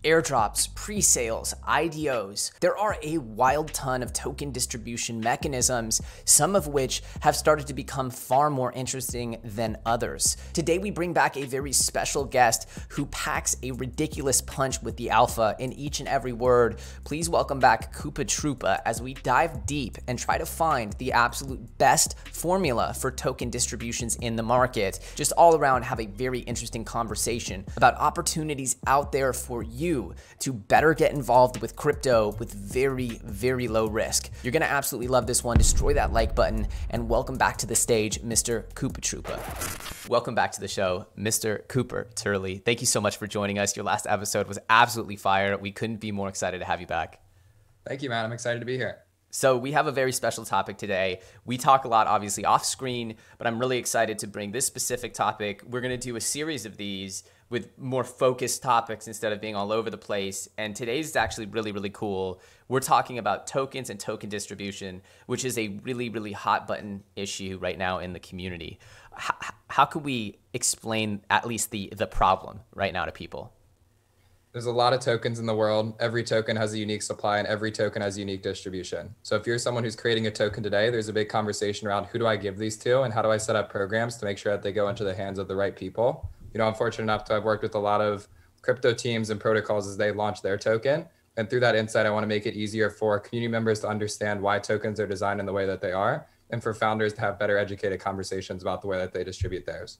airdrops, pre-sales, IDOs. There are a wild ton of token distribution mechanisms, some of which have started to become far more interesting than others. Today, we bring back a very special guest who packs a ridiculous punch with the alpha in each and every word. Please welcome back Coopah Troopa as we dive deep and try to find the absolute best formula for token distributions in the market. Just all around have a very interesting conversation about opportunities out there for you to better get involved with crypto with very, very low risk. You're gonna absolutely love this one. Destroy that like button and welcome back to the stage, Mr. Coopah Troopa. Welcome back to the show, Mr. Cooper Turley. Thank you so much for joining us. Your last episode was absolutely fire. We couldn't be more excited to have you back. Thank you, man. I'm excited to be here. So we have a very special topic today. We talk a lot, obviously, off screen, but I'm really excited to bring this specific topic. We're going to do a series of these with more focused topics instead of being all over the place. And today's is actually really, really cool. We're talking about tokens and token distribution, which is a really, really hot button issue right now in the community. How could we explain at least the problem right now to people? There's a lot of tokens in the world. Every token has a unique supply and every token has unique distribution. So if you're someone who's creating a token today, there's a big conversation around who do I give these to and how do I set up programs to make sure that they go into the hands of the right people. You know, I'm fortunate enough to have worked with a lot of crypto teams and protocols as they launch their token. And through that insight, I want to make it easier for community members to understand why tokens are designed in the way that they are, and for founders to have better educated conversations about the way that they distribute theirs.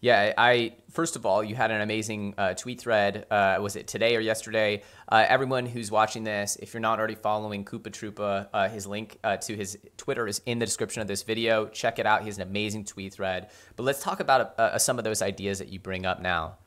Yeah, first of all, you had an amazing tweet thread. Was it today or yesterday? Everyone who's watching this, if you're not already following Coopah Troopa, his link to his Twitter is in the description of this video. Check it out. He has an amazing tweet thread. But let's talk about some of those ideas that you bring up now.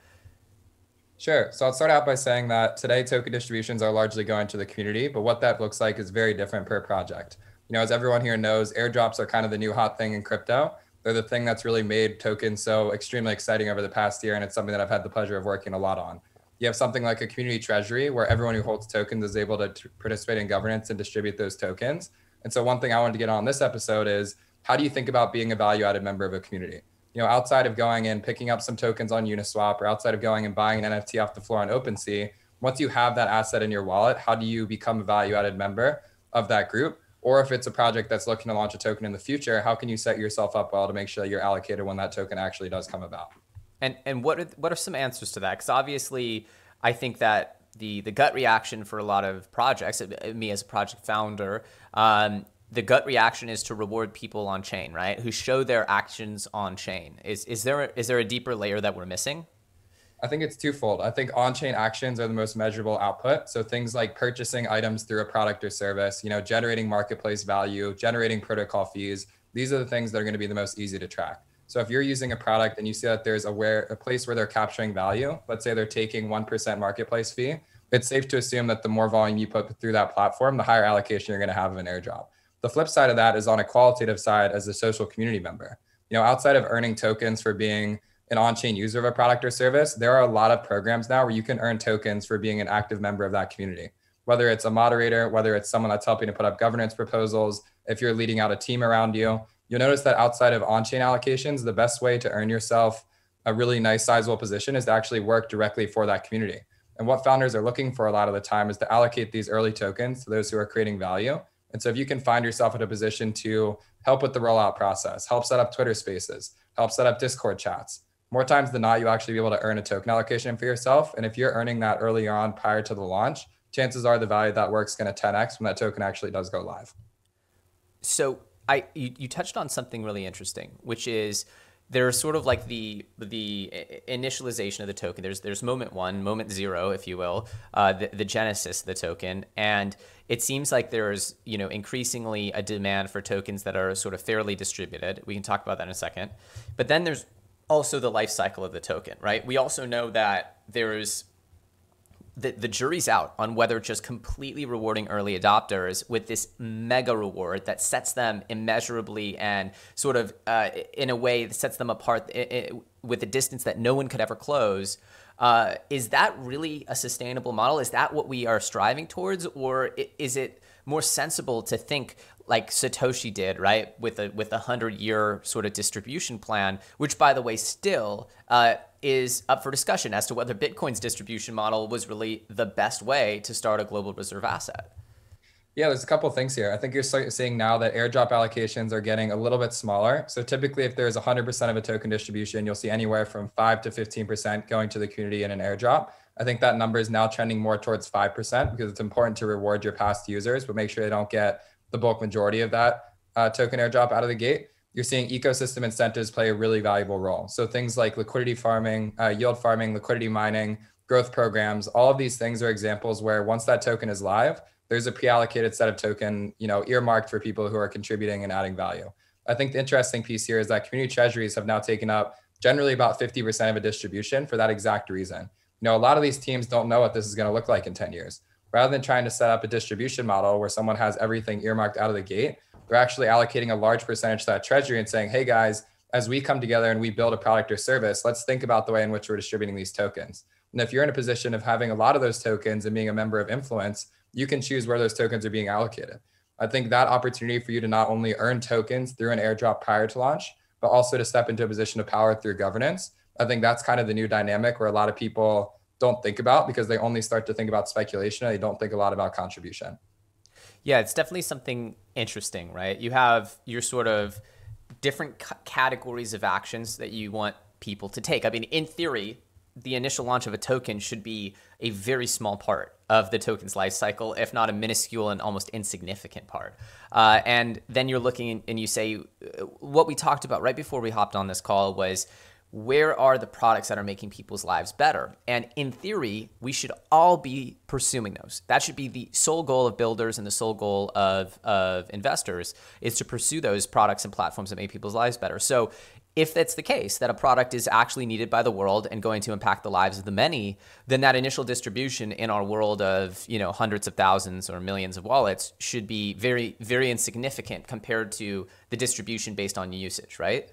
Sure. So I'll start out by saying that today token distributions are largely going to the community, but what that looks like is very different per project. You know, as everyone here knows, airdrops are kind of the new hot thing in crypto. They're the thing that's really made tokens so extremely exciting over the past year, and it's something that I've had the pleasure of working a lot on. You have something like a community treasury where everyone who holds tokens is able to participate in governance and distribute those tokens. And so one thing I wanted to get on this episode is, how do you think about being a value-added member of a community? You know, outside of going and picking up some tokens on Uniswap or outside of going and buying an NFT off the floor on OpenSea, once you have that asset in your wallet, how do you become a value-added member of that group? Or if it's a project that's looking to launch a token in the future, how can you set yourself up well to make sure that you're allocated when that token actually does come about? And what are some answers to that? Because obviously, I think that the gut reaction for a lot of projects, me as a project founder, the gut reaction is to reward people on chain, right? Who show their actions on chain. Is there a deeper layer that we're missing? I think it's twofold. I think on-chain actions are the most measurable output. So things like purchasing items through a product or service, you know, generating marketplace value, generating protocol fees. These are the things that are going to be the most easy to track. So if you're using a product and you see that there's a place where they're capturing value, let's say they're taking 1% marketplace fee, it's safe to assume that the more volume you put through that platform, the higher allocation you're going to have of an airdrop. The flip side of that is on a qualitative side as a social community member. You know, outside of earning tokens for being an on-chain user of a product or service, there are a lot of programs now where you can earn tokens for being an active member of that community. Whether it's a moderator, whether it's someone that's helping to put up governance proposals, if you're leading out a team around you, you'll notice that outside of on-chain allocations, the best way to earn yourself a really nice sizable position is to actually work directly for that community. And what founders are looking for a lot of the time is to allocate these early tokens to those who are creating value. And so if you can find yourself in a position to help with the rollout process, help set up Twitter spaces, help set up Discord chats, more times than not, you actually be able to earn a token allocation for yourself. And if you're earning that early on prior to the launch, chances are the value of that work's going to 10x when that token actually does go live. So you touched on something really interesting, which is there's sort of like the initialization of the token. There's moment one, moment zero, if you will, the genesis of the token. And it seems like there's, you know, increasingly a demand for tokens that are sort of fairly distributed. We can talk about that in a second. But then there's also the life cycle of the token, right? We also know that there's the jury's out on whether just completely rewarding early adopters with this mega reward that sets them immeasurably and sort of in a way that sets them apart with a distance that no one could ever close. Is that really a sustainable model? Is that what we are striving towards? Or is it more sensible to think like Satoshi did, right? With a 100-year sort of distribution plan, which by the way, still is up for discussion as to whether Bitcoin's distribution model was really the best way to start a global reserve asset. Yeah, there's a couple of things here. I think you're seeing now that airdrop allocations are getting a little bit smaller. So typically, if there's 100% of a token distribution, you'll see anywhere from 5 to 15% going to the community in an airdrop. I think that number is now trending more towards 5% because it's important to reward your past users, but make sure they don't get the bulk majority of that token airdrop out of the gate. You're seeing ecosystem incentives play a really valuable role. So things like liquidity farming, yield farming, liquidity mining, growth programs, all of these things are examples where once that token is live, there's a pre-allocated set of token, earmarked for people who are contributing and adding value. I think the interesting piece here is that community treasuries have now taken up generally about 50% of a distribution for that exact reason. A lot of these teams don't know what this is going to look like in 10 years. Rather than trying to set up a distribution model where someone has everything earmarked out of the gate, they're actually allocating a large percentage to that treasury and saying, hey guys, as we come together and we build a product or service, let's think about the way in which we're distributing these tokens. And if you're in a position of having a lot of those tokens and being a member of influence, you can choose where those tokens are being allocated. I think that opportunity for you to not only earn tokens through an airdrop prior to launch, but also to step into a position of power through governance. I think that's kind of the new dynamic where a lot of people don't think about because they only start to think about speculation and they don't think a lot about contribution. Yeah, it's definitely something interesting, right? You have your sort of different categories of actions that you want people to take. I mean, in theory, the initial launch of a token should be a very small part of the token's life cycle, if not a minuscule and almost insignificant part. And then you're looking and you say, what we talked about right before we hopped on this call was, where are the products that are making people's lives better? And in theory, we should all be pursuing those. That should be the sole goal of builders and the sole goal of investors, is to pursue those products and platforms that make people's lives better. So if that's the case, that a product is actually needed by the world and going to impact the lives of the many, then that initial distribution in our world of hundreds of thousands or millions of wallets should be very, very insignificant compared to the distribution based on usage, right?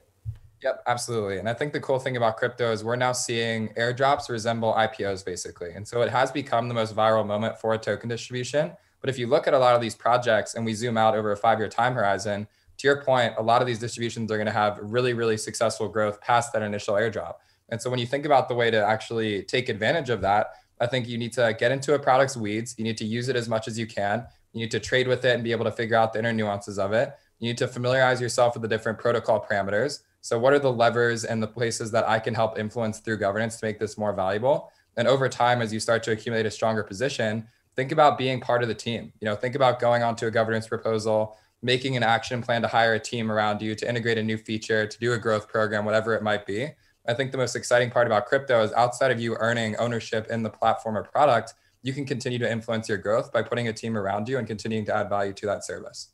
Yep, absolutely. And I think the cool thing about crypto is we're now seeing airdrops resemble IPOs basically. And so it has become the most viral moment for a token distribution. But if you look at a lot of these projects and we zoom out over a 5-year time horizon, to your point, a lot of these distributions are going to have really, really successful growth past that initial airdrop. And so when you think about the way to actually take advantage of that, I think you need to get into a product's weeds. You need to use it as much as you can. You need to trade with it and be able to figure out the inner nuances of it. You need to familiarize yourself with the different protocol parameters. So what are the levers and the places that I can help influence through governance to make this more valuable? And over time, as you start to accumulate a stronger position, think about being part of the team. Think about going onto a governance proposal, making an action plan to hire a team around you, to integrate a new feature, to do a growth program, whatever it might be. I think the most exciting part about crypto is outside of you earning ownership in the platform or product, you can continue to influence your growth by putting a team around you and continuing to add value to that service.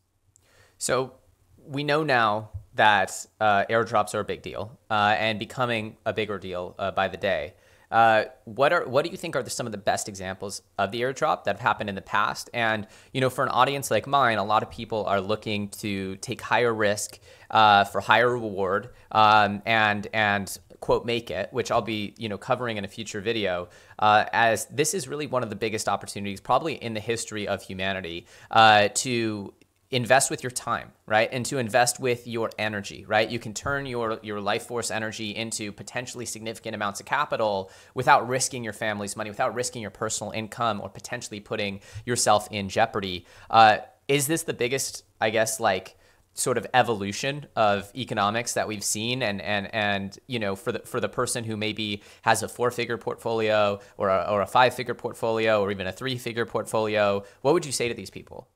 So we know now that airdrops are a big deal and becoming a bigger deal by the day. What do you think are some of the best examples of the airdrop that have happened in the past? And for an audience like mine, a lot of people are looking to take higher risk for higher reward and quote make it, which I'll be covering in a future video, as this is really one of the biggest opportunities probably in the history of humanity to invest with your time, right? And to invest with your energy, right? You can turn your life force energy into potentially significant amounts of capital without risking your family's money, without risking your personal income, or potentially putting yourself in jeopardy. Is this the biggest, I guess, sort of evolution of economics that we've seen? And for the person who maybe has a 4-figure portfolio or a 5-figure portfolio or even a 3-figure portfolio, what would you say to these people?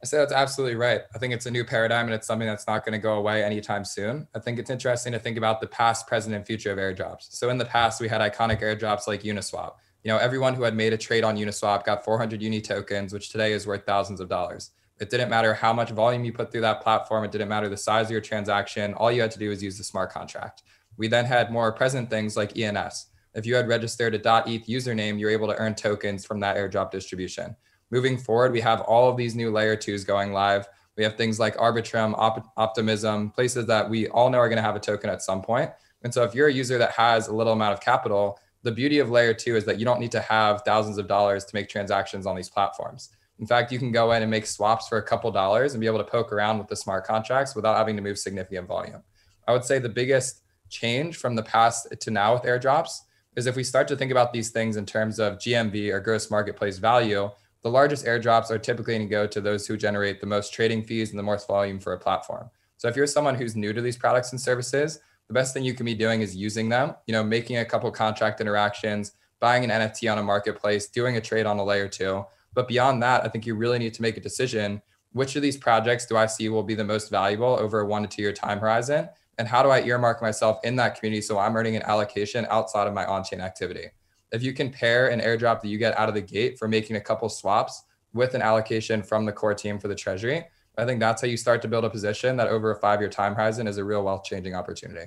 I say that's absolutely right. I think it's a new paradigm and it's something that's not going to go away anytime soon. I think it's interesting to think about the past, present, and future of airdrops. So in the past, we had iconic airdrops like Uniswap. Everyone who had made a trade on Uniswap got 400 Uni tokens, which today is worth thousands of dollars. It didn't matter how much volume you put through that platform. It didn't matter the size of your transaction. All you had to do was use the smart contract. We then had more present things like ENS. If you had registered a .eth username, you're able to earn tokens from that airdrop distribution. Moving forward, we have all of these new layer 2s going live. We have things like Arbitrum, Optimism, places that we all know are going to have a token at some point. And so if you're a user that has a little amount of capital, the beauty of layer 2 is that you don't need to have thousands of dollars to make transactions on these platforms. In fact, you can go in and make swaps for a couple dollars and be able to poke around with the smart contracts without having to move significant volume. I would say the biggest change from the past to now with airdrops is if we start to think about these things in terms of GMV or gross marketplace value, the largest airdrops are typically going to go to those who generate the most trading fees and the most volume for a platform. So if you're someone who's new to these products and services, the best thing you can be doing is using them, making a couple contract interactions, buying an NFT on a marketplace, doing a trade on a layer 2. But beyond that, I think you really need to make a decision. Which of these projects do I see will be the most valuable over a 1 to 2 year time horizon? And how do I earmark myself in that community so I'm earning an allocation outside of my on-chain activity? If you can pair an airdrop that you get out of the gate for making a couple swaps with an allocation from the core team for the treasury, I think that's how you start to build a position that over a 5-year time horizon is a real wealth-changing opportunity.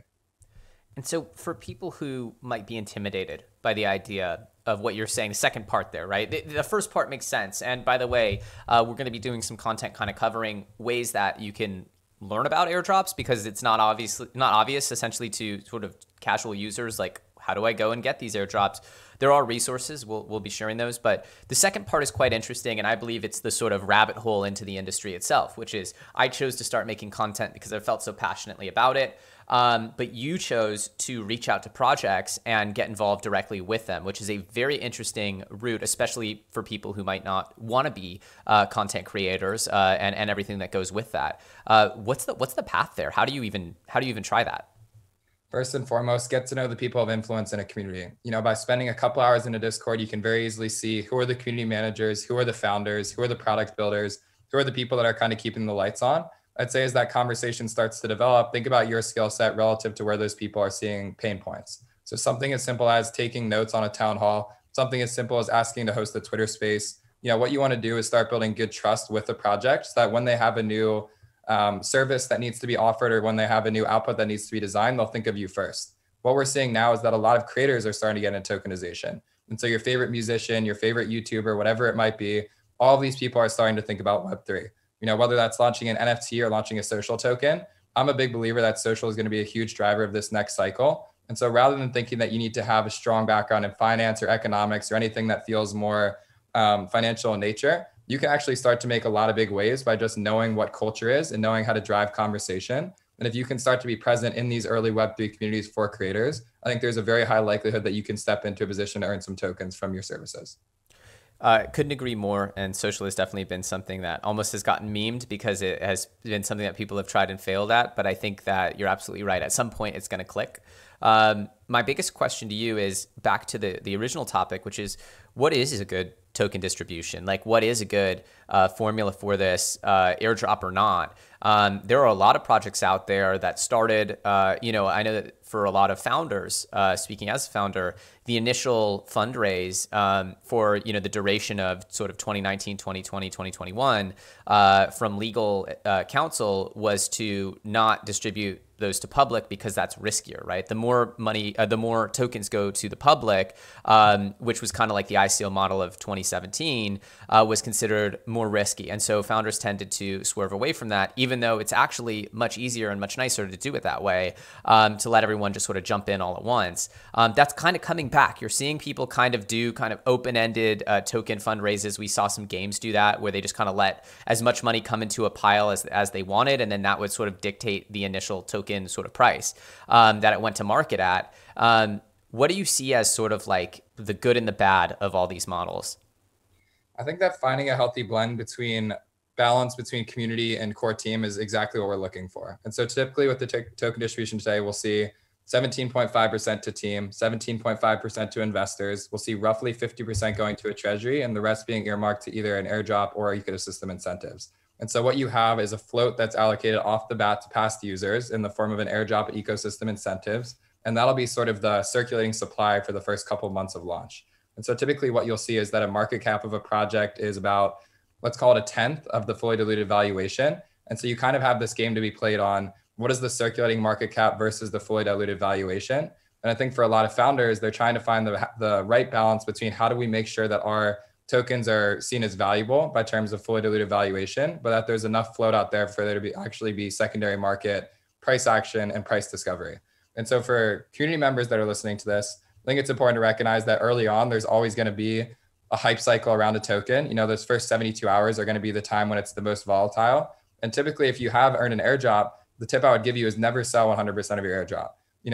And so for people who might be intimidated by the idea of what you're saying, the second part there, right? The first part makes sense. And by the way, we're going to be doing some content kind of covering ways that you can learn about airdrops, because it's not obvious essentially to sort of casual users, like, how do I go and get these airdrops? There are resources, we'll be sharing those. But the second part is quite interesting, and I believe it's the sort of rabbit hole into the industry itself, which is I chose to start making content because I felt so passionately about it. But you chose to reach out to projects and get involved directly with them, which is a very interesting route, especially for people who might not want to be content creators and everything that goes with that. What's the path there? How do you even try that? First and foremost, get to know the people of influence in a community. By spending a couple hours in a Discord, you can very easily see who are the community managers, who are the founders, who are the product builders, who are the people that are kind of keeping the lights on. I'd say as that conversation starts to develop, think about your skill set relative to where those people are seeing pain points. So something as simple as taking notes on a town hall, something as simple as asking to host a Twitter space. What you want to do is start building good trust with the project so that when they have a new service that needs to be offered, or when they have a new output that needs to be designed, they'll think of you first. What we're seeing now is that a lot of creators are starting to get into tokenization. And so your favorite musician, your favorite YouTuber, whatever it might be, all of these people are starting to think about Web3. Whether that's launching an NFT or launching a social token, I'm a big believer that social is going to be a huge driver of this next cycle. And so rather than thinking that you need to have a strong background in finance or economics or anything that feels more financial in nature, you can actually start to make a lot of big waves by just knowing what culture is and knowing how to drive conversation. And if you can start to be present in these early Web3 communities for creators, I think there's a very high likelihood that you can step into a position to earn some tokens from your services. Couldn't agree more. And social has definitely been something that almost has gotten memed because it has been something that people have tried and failed at. But I think that you're absolutely right. At some point, it's going to click. My biggest question to you is back to the original topic, which is what is a good token distribution? Like, what is a good formula for this, airdrop or not? There are a lot of projects out there that started, I know that for a lot of founders, speaking as a founder, the initial fundraise for, the duration of sort of 2019, 2020, 2021 from legal counsel was to not distribute those to public because that's riskier, right? The more money, the more tokens go to the public, which was kind of like the ICO model of 2017, was considered more risky. And so founders tended to swerve away from that, even though it's actually much easier and much nicer to do it that way, to let everyone just sort of jump in all at once. That's kind of coming back. You're seeing people kind of do kind of open-ended token fundraises. We saw some games do that where they just kind of let as much money come into a pile as they wanted, and then that would sort of dictate the initial token sort of price that it went to market at. What do you see as sort of like the good and the bad of all these models? I think that finding a healthy blend between balance between community and core team is exactly what we're looking for. And so typically with the token distribution today, we'll see 17.5% to team, 17.5% to investors. We'll see roughly 50% going to a treasury and the rest being earmarked to either an airdrop or ecosystem incentives. And so what you have is a float that's allocated off the bat to past users in the form of an airdrop ecosystem incentives. And that'll be sort of the circulating supply for the first couple of months of launch. And so typically what you'll see is that a market cap of a project is about, let's call it a tenth of the fully diluted valuation. And so you kind of have this game to be played on what is the circulating market cap versus the fully diluted valuation. And I think for a lot of founders, they're trying to find the right balance between how do we make sure that our tokens are seen as valuable by terms of fully diluted valuation, but that there's enough float out there for there to actually be secondary market price action and price discovery. And so for community members that are listening to this, I think it's important to recognize that early on, there's always going to be a hype cycle around a token, those first 72 hours are going to be the time when it's the most volatile. And typically, if you have earned an airdrop, the tip I would give you is never sell 100% of your airdrop.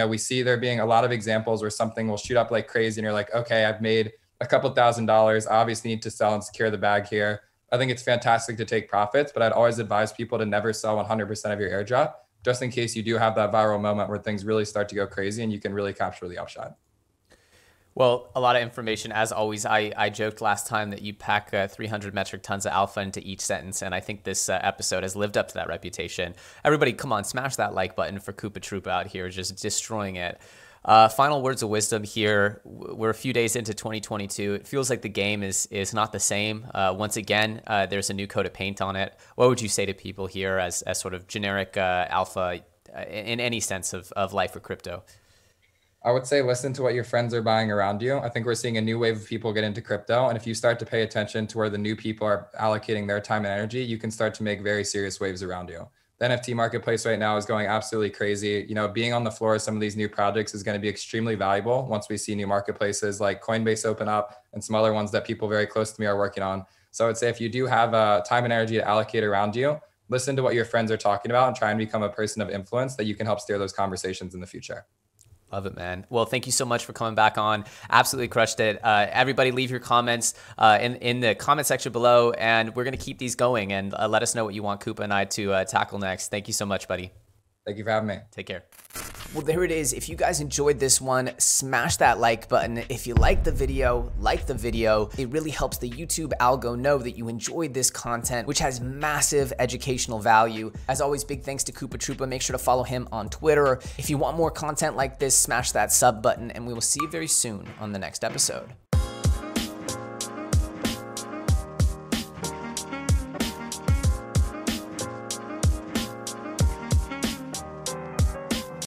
We see there being a lot of examples where something will shoot up like crazy and you're like, okay, I've made a couple $1,000s. I obviously need to sell and secure the bag here. I think it's fantastic to take profits, but I'd always advise people to never sell 100% of your airdrop, just in case you do have that viral moment where things really start to go crazy and you can really capture the upside. Well, a lot of information. As always, I joked last time that you pack 300 metric tons of alpha into each sentence, and I think this episode has lived up to that reputation. Everybody, come on, smash that like button for Coopah Troopa out here, just destroying it. Final words of wisdom here. We're a few days into 2022. It feels like the game is not the same. Once again, there's a new coat of paint on it. What would you say to people here as sort of generic alpha in any sense of life or crypto? I would say listen to what your friends are buying around you. I think we're seeing a new wave of people get into crypto. And if you start to pay attention to where the new people are allocating their time and energy, you can start to make very serious waves around you. The NFT marketplace right now is going absolutely crazy. Being on the floor of some of these new projects is going to be extremely valuable once we see new marketplaces like Coinbase open up and some other ones that people very close to me are working on. So I would say if you do have time and energy to allocate around you, listen to what your friends are talking about and try and become a person of influence that you can help steer those conversations in the future. Love it, man. Well, thank you so much for coming back on. Absolutely crushed it. Everybody leave your comments in the comment section below, and we're going to keep these going, and let us know what you want Coopah and I to tackle next. Thank you so much, buddy. Thank you for having me. Take care. Well, there it is. If you guys enjoyed this one, smash that like button. If you like the video, like the video. It really helps the YouTube algo know that you enjoyed this content, which has massive educational value. As always, big thanks to Coopah Troopa. Make sure to follow him on Twitter. If you want more content like this, smash that sub button, and we will see you very soon on the next episode.